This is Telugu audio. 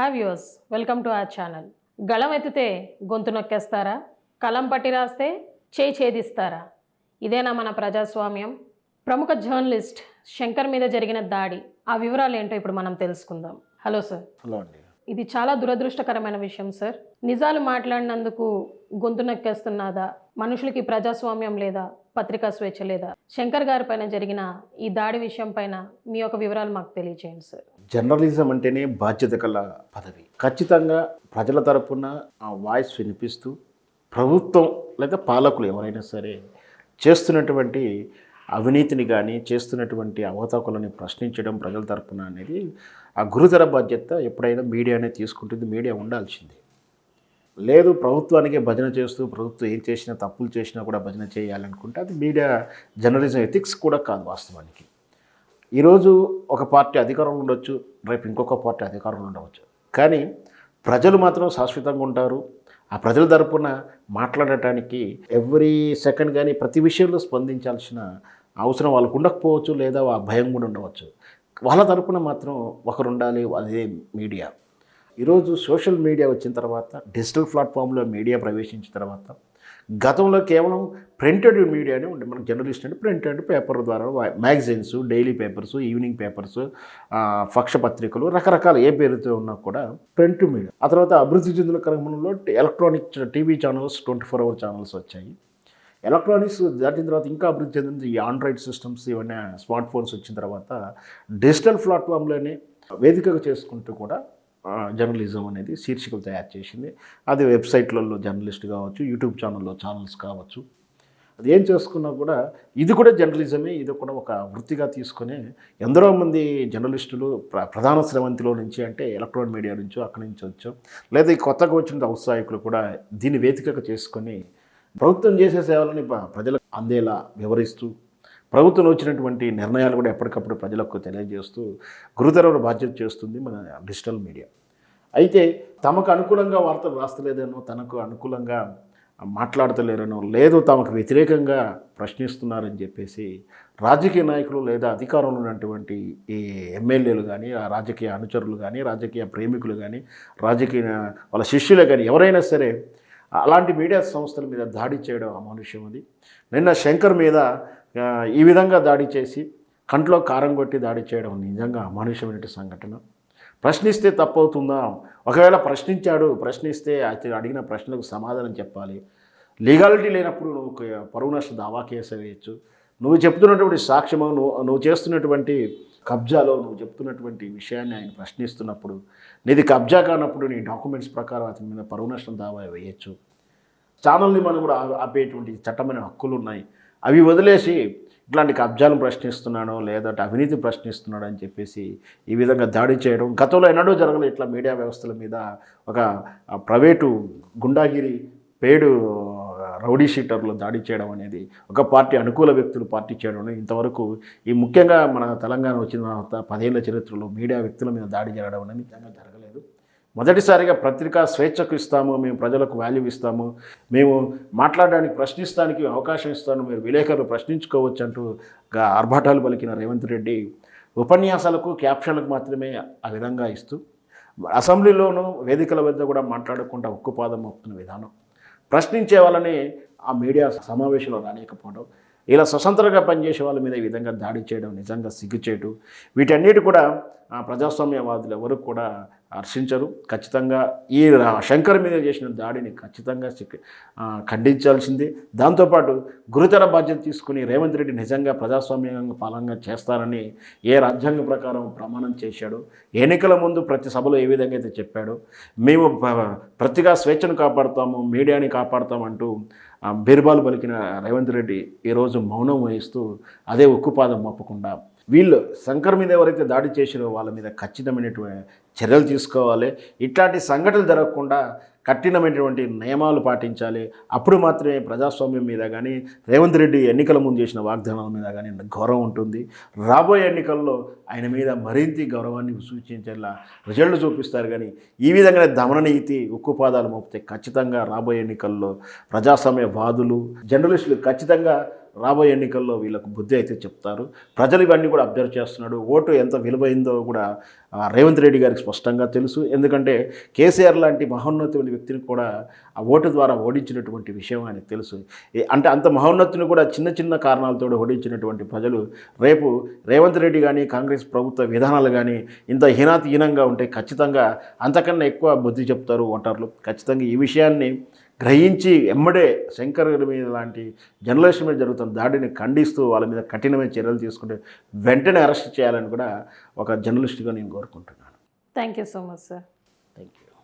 Hi viewers, welcome to our channel. గళం ఎత్తితే గొంతు నొక్కేస్తారా? కలం పట్టి రాస్తే చేయి ఛేదిస్తారా? ఇదేనా మన ప్రజాస్వామ్యం? ప్రముఖ జర్నలిస్ట్ శంకర్ మీద జరిగిన దాడి, ఆ వివరాలు ఏంటో ఇప్పుడు మనం తెలుసుకుందాం. Hello sir. హలో అండి. ఇది చాలా దురదృష్టకరమైన విషయం సార్. నిజాలు మాట్లాడినందుకు గొంతు నొక్కేస్తున్నదా? మనుషులకి ప్రజాస్వామ్యం లేదా? పత్రికా స్వేచ్ఛ లేదా? శంకర్ గారి పైన జరిగిన ఈ దాడి విషయం పైన మీ యొక్క వివరాలు మాకు తెలియజేయండి సార్. జర్నలిజం అంటేనే బాధ్యత గల పదవి. ఖచ్చితంగా ప్రజల తరపున ఆ వాయిస్ వినిపిస్తూ ప్రభుత్వం లేదా పాలకులు ఎవరైనా సరే చేస్తున్నటువంటి అవినీతిని కానీ చేస్తున్నటువంటి అవతాకులని ప్రశ్నించడం ప్రజల తరపున అనేది ఆ గురుతర బాధ్యత ఎప్పుడైనా మీడియానే తీసుకుంటుంది. మీడియా ఉండాల్సిందే. లేదు ప్రభుత్వానికి భజన చేస్తూ ప్రభుత్వం ఏం చేసినా తప్పులు చేసినా కూడా భజన చేయాలనుకుంటే అది మీడియా జర్నలిజం ఎథిక్స్ కూడా కాదు వాస్తవానికి. ఈరోజు ఒక పార్టీ అధికారంలో ఉండొచ్చు, రేపు ఇంకొక పార్టీ అధికారంలో ఉండవచ్చు, కానీ ప్రజలు మాత్రం శాశ్వతంగా ఉంటారు. ఆ ప్రజల తరపున మాట్లాడటానికి ఎవ్రీ సెకండ్ కానీ ప్రతి విషయంలో స్పందించాల్సిన అవసరం వాళ్ళకు ఉండకపోవచ్చు, లేదా ఆ భయం కూడా ఉండవచ్చు. వాళ్ళ తరపున మాత్రం ఒకరు ఉండాలి, అదే మీడియా. ఈరోజు సోషల్ మీడియా వచ్చిన తర్వాత, డిజిటల్ ప్లాట్ఫామ్లో మీడియా ప్రవేశించిన తర్వాత, గతంలో కేవలం ప్రింటెడ్ మీడియానే ఉండే. మనకు జర్నలిస్ట్ అంటే ప్రింటెడ్ పేపర్ ద్వారా magazines, daily papers, evening papers, పక్ష పత్రికలు, రకరకాల ఏ పేరుతో ఉన్నా కూడా ప్రింట్ మీడియా. ఆ తర్వాత అభివృద్ధి చెందిన క్రమంలో electronic TV channels, 24 hour channels వచ్చాయి. ఎలక్ట్రానిక్స్ దాటిన తర్వాత ఇంకా అభివృద్ధి చెందింది ఈ ఆండ్రాయిడ్ సిస్టమ్స్, ఇవన్నీ స్మార్ట్ ఫోన్స్ వచ్చిన తర్వాత డిజిటల్ ప్లాట్ఫామ్లోనే వేదికగా చేసుకుంటూ కూడా జర్నలిజం అనేది శీర్షికలు తయారు చేసింది. అది వెబ్సైట్లలో జర్నలిస్ట్ కావచ్చు, యూట్యూబ్ ఛానల్లో ఛానల్స్ కావచ్చు. అది ఏం చేసుకున్నా కూడా ఇది కూడా జర్నలిజమే. ఇది కూడా ఒక వృత్తిగా తీసుకొని ఎందరో మంది జర్నలిస్టులు ప్రధాన స్రవంతిలో నుంచి, అంటే ఎలక్ట్రానిక్ మీడియా నుంచో అక్కడి నుంచి వచ్చాం, లేదా ఈ కొత్తగా వచ్చిన ఔత్సాహికులు కూడా దీన్ని వేదికగా చేసుకొని ప్రభుత్వం చేసే సేవలని ప్రజలకు అందేలా వివరిస్తూ, ప్రభుత్వం వచ్చినటువంటి నిర్ణయాలు కూడా ఎప్పటికప్పుడు ప్రజలకు తెలియజేస్తూ గురుతరమైన బాధ్యత చేస్తుంది మన డిజిటల్ మీడియా. అయితే తమకు అనుకూలంగా వార్తలు రాస్తలేదనో, తనకు అనుకూలంగా మాట్లాడతలేరనో, లేదు తమకు వ్యతిరేకంగా ప్రశ్నిస్తున్నారని చెప్పేసి రాజకీయ నాయకులు లేదా అధికారంలో ఉన్నటువంటి ఈ ఎమ్మెల్యేలు కానీ, ఆ రాజకీయ అనుచరులు కానీ, రాజకీయ ప్రేమికులు కానీ, రాజకీయ వాళ్ళ శిష్యులే కానీ ఎవరైనా సరే అలాంటి మీడియా సంస్థల మీద దాడి చేయడం అమానుష్యం. అది నిన్న శంకర్ మీద ఈ విధంగా దాడి చేసి కంట్లో కారం కొట్టి దాడి చేయడం నిజంగా అమానుష్యమైన సంఘటన. ప్రశ్నిస్తే తప్పవుతుందా? ఒకవేళ ప్రశ్నిస్తే అతను అడిగిన ప్రశ్నలకు సమాధానం చెప్పాలి. లీగాలిటీ లేనప్పుడు నువ్వు పరువు నష్ట దావా కేసు వేయచ్చు. నువ్వు చెప్తున్నటువంటి సాక్ష్యము, నువ్వు చేస్తున్నటువంటి కబ్జాలో నువ్వు చెప్తున్నటువంటి విషయాన్ని ఆయన ప్రశ్నిస్తున్నప్పుడు, నీది కబ్జా కానప్పుడు నీ డాక్యుమెంట్స్ ప్రకారం అతని మీద పరువు నష్టం దావా వేయచ్చు. ఛానల్ని మనం కూడా ఆపేటువంటి చట్టమైన హక్కులు ఉన్నాయి. అవి వదిలేసి ఇట్లాంటి కబ్జాలను ప్రశ్నిస్తున్నాడో లేదంటే అవినీతి ప్రశ్నిస్తున్నాడు అని చెప్పేసి ఈ విధంగా దాడి చేయడం గతంలో ఎన్నడూ జరగలేదు. ఇట్లా మీడియా వ్యవస్థల మీద ఒక ప్రైవేటు గుండాగిరి పేడు రౌడీ షీటర్లు దాడి చేయడం అనేది, ఒక పార్టీ అనుకూల వ్యక్తులు పార్టీ చేయడం అనేది ఇంతవరకు ఈ ముఖ్యంగా మన తెలంగాణ వచ్చిన తర్వాత 10 ఏళ్ల చరిత్రలో మీడియా వ్యక్తుల మీద దాడి జరగడం అనేది నిజంగా జరగలేదు. మొదటిసారిగా పత్రికా స్వేచ్ఛకు ఇస్తాము, మేము ప్రజలకు వాల్యూ ఇస్తాము, మేము మాట్లాడడానికి ప్రశ్నిస్తానికి అవకాశం ఇస్తాను, మీరు విలేకరులు ప్రశ్నించుకోవచ్చు అంటూ ఆర్భాటాలు పలికిన రేవంత్ రెడ్డి ఉపన్యాసాలకు క్యాప్షన్లకు మాత్రమే ఆ విధంగా ఇస్తూ అసెంబ్లీలోనూ వేదికల వద్ద కూడా మాట్లాడకుండా ఉక్కుపాదం మోపుతున్న విధానం, ప్రశ్నించే వాళ్ళని ఆ మీడియా సమావేశంలో రానియకపోవడం, ఇలా స్వతంత్రంగా పనిచేసే వాళ్ళ మీద ఈ విధంగా దాడి చేయడం నిజంగా సిగ్గుచేటు. వీటన్నిటి కూడా ప్రజాస్వామ్యవాదులు ఎవరు కూడా హర్షించరు. ఖచ్చితంగా ఈ శంకర్ మీద చేసిన దాడిని ఖచ్చితంగా ఖండించాల్సిందే. దాంతోపాటు గురుతర బాధ్యత తీసుకుని రేవంత్ రెడ్డి నిజంగా ప్రజాస్వామ్యంగా పాలనగా చేస్తారని ఏ రాజ్యాంగం ప్రకారం ప్రమాణం చేశాడో, ఎన్నికల ముందు ప్రతి సభలో ఏ విధంగా అయితే చెప్పాడో, మేము పత్రికా స్వేచ్ఛను కాపాడుతాము, మీడియాని కాపాడుతామంటూ బీర్బాలు పలికిన రేవంత్ రెడ్డి ఈరోజు మౌనం వహిస్తూ అదే ఉక్కుపాదం మోపకుండా, వీళ్ళు శంకర్ మీద ఎవరైతే దాడి చేసిరో వాళ్ళ మీద ఖచ్చితమైనటువంటి చర్యలు తీసుకోవాలి. ఇట్లాంటి సంఘటనలు జరగకుండా కఠినమైనటువంటి నియమాలు పాటించాలి. అప్పుడు మాత్రమే ప్రజాస్వామ్యం మీద కానీ, రేవంత్ రెడ్డి ఎన్నికల ముందు చేసిన వాగ్దానాల మీద కానీ గౌరవం ఉంటుంది. రాబోయే ఎన్నికల్లో ఆయన మీద మరింత గౌరవాన్ని సూచించేలా రిజల్ట్ చూపిస్తారు. కానీ ఈ విధంగానే దమన నీతి ఉక్కుపాదాలు మోపితే ఖచ్చితంగా రాబోయే ఎన్నికల్లో ప్రజాస్వామ్యవాదులు, జర్నలిస్టులు ఖచ్చితంగా రాబోయే ఎన్నికల్లో వీళ్ళకు బుద్ధి అయితే చెప్తారు. ప్రజలు ఇవన్నీ కూడా అబ్జర్వ్ చేస్తున్నాడు. ఓటు ఎంత విలువైందో కూడా రేవంత్ రెడ్డి గారికి స్పష్టంగా తెలుసు. ఎందుకంటే కేసీఆర్ లాంటి మహోన్నతమైన వ్యక్తిని కూడా ఆ ఓటు ద్వారా ఓడించినటువంటి విషయం ఆయనకు తెలుసు. అంటే అంత మహోన్నతిని కూడా చిన్న చిన్న కారణాలతో ఓడించినటువంటి ప్రజలు రేపు రేవంత్ రెడ్డి కానీ కాంగ్రెస్ ప్రభుత్వ విధానాలు కానీ ఇంత హీనంగా ఉంటే ఖచ్చితంగా అంతకన్నా ఎక్కువ బుద్ధి చెప్తారు ఓటర్లు. ఖచ్చితంగా ఈ విషయాన్ని గ్రహించి ఎమ్మడే శంకర్ మీద లాంటి జర్నలిస్టుల మీద జరుగుతున్న దాడిని ఖండిస్తూ వాళ్ళ మీద కఠినమైన చర్యలు తీసుకుంటే వెంటనే అరెస్ట్ చేయాలని కూడా ఒక జర్నలిస్టుగా నేను కోరుకుంటున్నాను. Thank you so much sir. Thank you.